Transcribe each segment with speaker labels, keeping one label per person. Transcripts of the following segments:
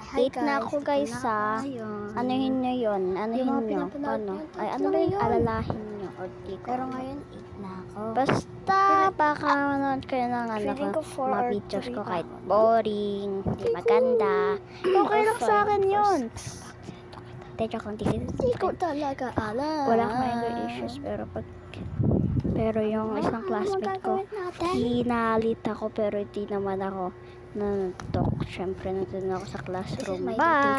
Speaker 1: Hi
Speaker 2: na ako guys sa anuhin nyo yun, anuhin nyo, ano, ay ano ba yung alalahin nyo, or di ko.
Speaker 1: Pero ngayon, 8 na ako.
Speaker 2: Basta, baka manood kayo ng ano
Speaker 1: Feeling
Speaker 2: ko,
Speaker 1: ko 4
Speaker 2: mga
Speaker 1: or
Speaker 2: videos
Speaker 1: 3
Speaker 2: ko kahit
Speaker 1: ako.
Speaker 2: boring, di maganda. Okay
Speaker 1: Or
Speaker 2: lang sa akin yun. Techo kung
Speaker 1: Hindi ko talaga alam.
Speaker 2: wala akong anger issues, pero yung isang classmate ko, hinalit ako pero di naman ako nanuntok. Siyempre, nandun ako sa classroom. Bye!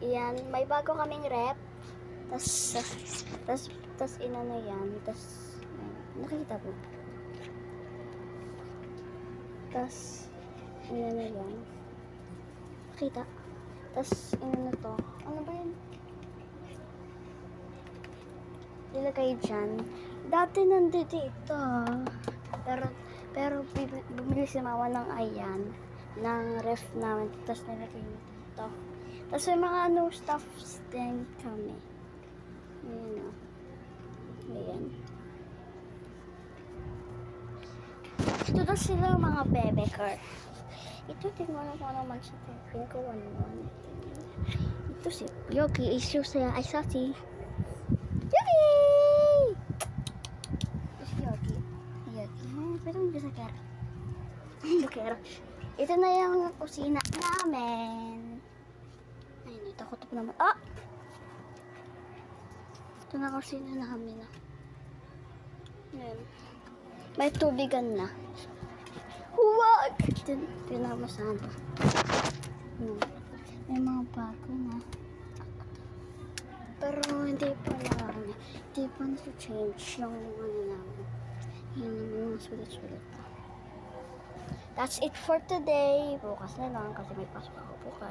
Speaker 1: Yan, may bago kaming rep. Tas inano yan. Tas, nakita mo. Tas, inano yan. Nakita. Tas, inano to. Ano ba yun? Ilagay dyan. Dati nandito ito. Pero bumili si mama ng ayan. Ng ref namin. Tas nilagay niya dito. Tas may mga ano stuffs din kami. Ayan o. Ayan. Ito na sila mga bebe car. Ito, tingnan ko naman sa tapin ko. Ano. Ito si Yogi. Ito siya. Ay, si Yogi! Ito si Yogi. Yogi. Pero hindi sa kera. Sa kera. Ito na yung kusina namin. Ay, natakot ako naman. Ah! Ito na kusina namin. Ayan. May tubigan na. Huwag! Tinamasan. May mga bago na. Pero hindi pa na-change yung ano namin. Yung mga sulit-sulit pa. That's it for today. Bukas na lang kasi may pasok ako bukas.